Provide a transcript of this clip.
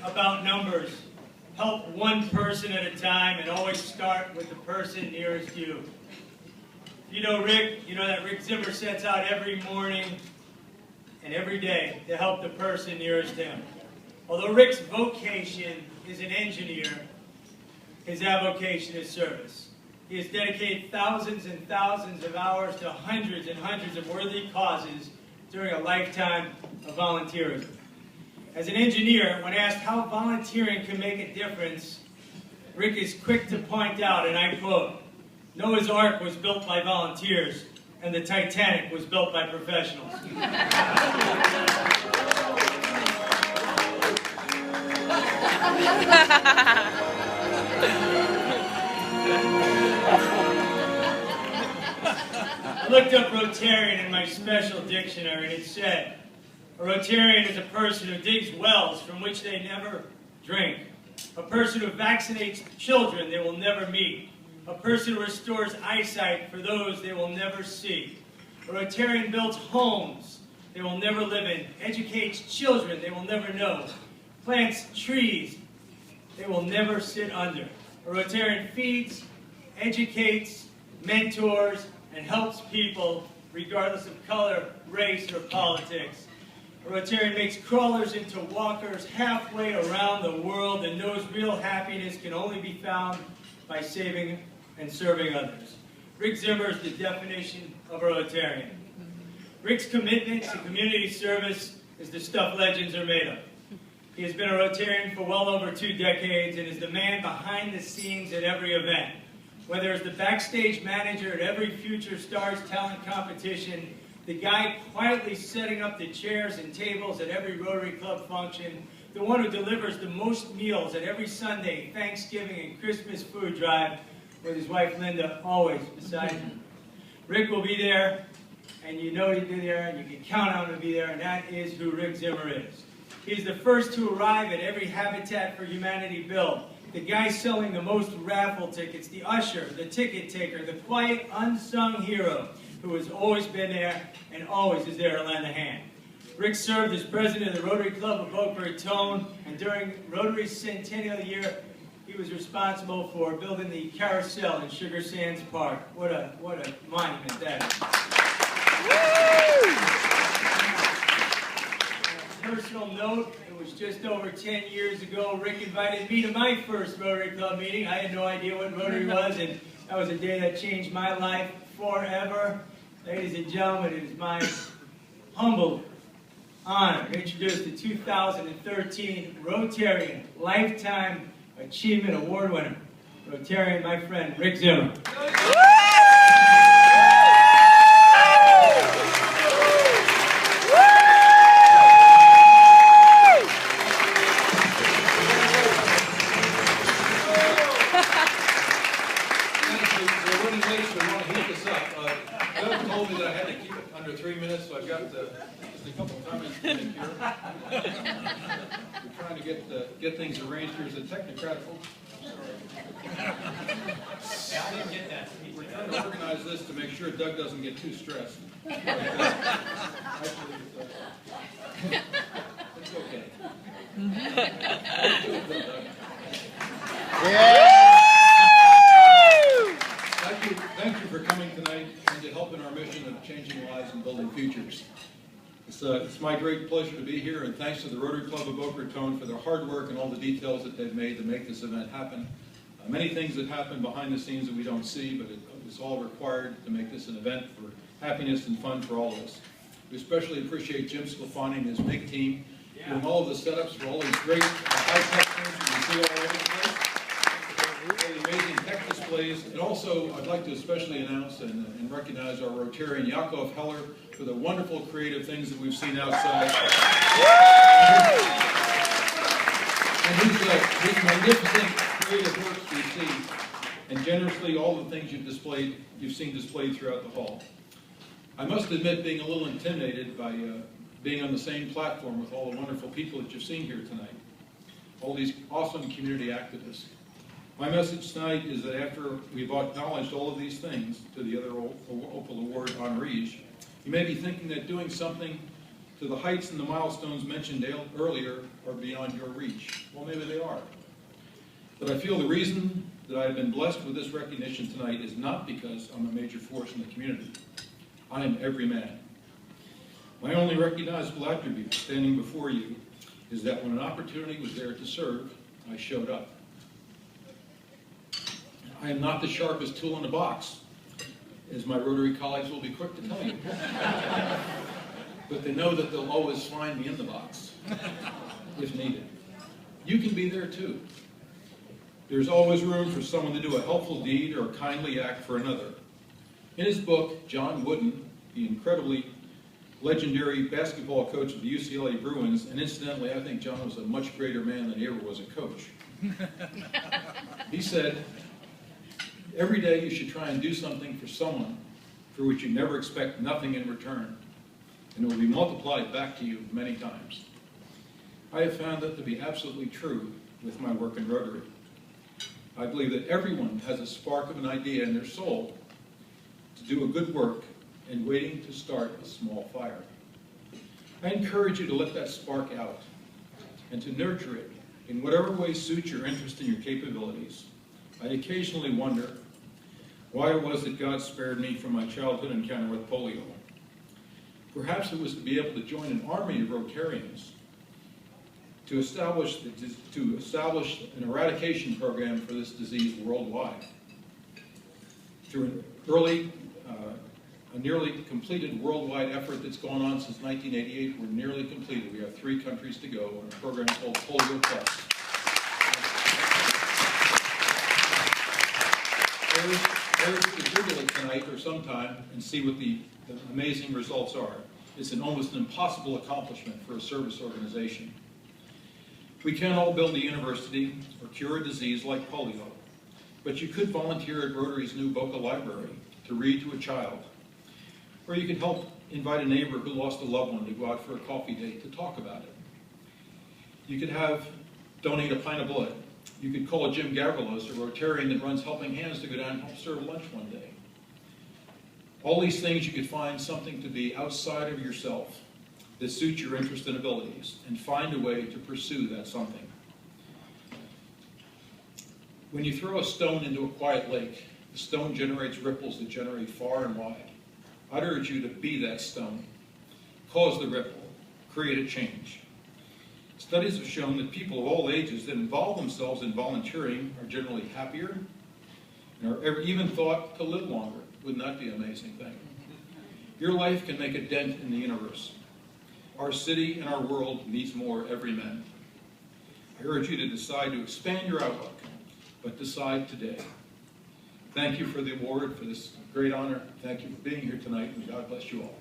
about numbers. Help one person at a time and always start with the person nearest you. You know Rick, you know that Rick Zimmer sets out every morning and every day to help the person nearest him. Although Rick's vocation is an engineer, his avocation is service. He has dedicated thousands and thousands of hours to hundreds and hundreds of worthy causes during a lifetime of volunteerism. As an engineer, when asked how volunteering can make a difference, Rick is quick to point out, and I quote, "Noah's Ark was built by volunteers, and the Titanic was built by professionals." I looked up Rotarian in my special dictionary, and it said, a Rotarian is a person who digs wells from which they never drink, a person who vaccinates children they will never meet, a person who restores eyesight for those they will never see. A Rotarian builds homes they will never live in, educates children they will never know, plants trees they will never sit under. A Rotarian feeds, educates, mentors, and helps people regardless of color, race, or politics. A Rotarian makes crawlers into walkers halfway around the world and knows real happiness can only be found by saving and serving others. Rick Zimmer is the definition of a Rotarian. Rick's commitment to community service is the stuff legends are made of. He has been a Rotarian for well over 2 decades and is the man behind the scenes at every event. Whether it's the backstage manager at every Future Stars talent competition, the guy quietly setting up the chairs and tables at every Rotary Club function, the one who delivers the most meals at every Sunday, Thanksgiving, and Christmas food drive, with his wife Linda always beside him. Rick will be there, and you know he'll be there, and you can count on him to be there, and that is who Rick Zimmer is. He's the first to arrive at every Habitat for Humanity build, the guy selling the most raffle tickets, the usher, the ticket taker, the quiet, unsung hero who has always been there and always is there to lend a hand. Rick served as president of the Rotary Club of Boca Raton, and during Rotary's centennial year, he was responsible for building the carousel in Sugar Sands Park. What a monument that is. Personal note, it was just over 10 years ago, Rick invited me to my first Rotary Club meeting. I had no idea what Rotary was, and that was a day that changed my life forever. Ladies and gentlemen, it is my humble honor to introduce the 2013 Rotarian Lifetime Achievement Award winner, Rotarian, my friend, Rick Zimmer. So I've got just a couple of comments to make here. We're trying to get things arranged here. Is it technocratical? I didn't get that. We're trying to organize this to make sure Doug doesn't get too stressed. Actually, it's okay. Thank you for coming tonight and to help in our mission of changing lives and building futures. It's my great pleasure to be here, and thanks to the Rotary Club of Boca Raton for their hard work and all the details that they've made to make this event happen. Many things that happen behind the scenes that we don't see, but it's all required to make this an event for happiness and fun for all of us. We especially appreciate Jim Sclafani and his big team doing all of the setups for all these great high-tech things you can see all over the place. All the amazing tech displays. And also, I'd like to especially announce and recognize our Rotarian Yakov Heller for the wonderful creative things that we've seen outside. And his magnificent creative works we see, and generously all the things you've seen displayed throughout the hall. I must admit being a little intimidated by being on the same platform with all the wonderful people that you've seen here tonight. All these awesome community activists. My message tonight is that after we've acknowledged all of these things to the other Opal Award honorees, you may be thinking that doing something to the heights and the milestones mentioned earlier are beyond your reach. Well, maybe they are. But I feel the reason that I have been blessed with this recognition tonight is not because I'm a major force in the community. I am every man. My only recognizable attribute standing before you is that when an opportunity was there to serve, I showed up. I am not the sharpest tool in the box, as my Rotary colleagues will be quick to tell you. But they know that they'll always find me in the box, if needed. You can be there too. There's always room for someone to do a helpful deed or a kindly act for another. In his book, John Wooden, the incredibly legendary basketball coach of the UCLA Bruins, and incidentally, I think John was a much greater man than he ever was a coach. He said, every day you should try and do something for someone for which you never expect nothing in return, and it will be multiplied back to you many times. I have found that to be absolutely true with my work in Rotary. I believe that everyone has a spark of an idea in their soul to do a good work and waiting to start a small fire. I encourage you to let that spark out and to nurture it in whatever way suits your interest and your capabilities. I occasionally wonder why it was that God spared me from my childhood encounter with polio. Perhaps it was to be able to join an army of Rotarians to establish an eradication program for this disease worldwide. Through a nearly completed worldwide effort that's gone on since 1988, we're nearly completed. We have 3 countries to go on a program called Polio Plus. I urge you to Google it tonight or sometime and see what the amazing results are. It's almost an impossible accomplishment for a service organization. We can't all build a university or cure a disease like polio, but you could volunteer at Rotary's new Boca Library to read to a child, or you could help invite a neighbor who lost a loved one to go out for a coffee date to talk about it. You could donate a pint of blood. You could call Jim Gavrilos, a Rotarian that runs Helping Hands, to go down and help serve lunch one day. All these things you could find something to be outside of yourself that suits your interests and abilities, and find a way to pursue that something. When you throw a stone into a quiet lake, the stone generates ripples that generate far and wide. I'd urge you to be that stone, cause the ripple, create a change. Studies have shown that people of all ages that involve themselves in volunteering are generally happier and are even thought to live longer. Wouldn't that be an amazing thing? Your life can make a dent in the universe. Our city and our world needs more every man. I urge you to decide to expand your outlook, but decide today. Thank you for the award, for this great honor. Thank you for being here tonight, and God bless you all.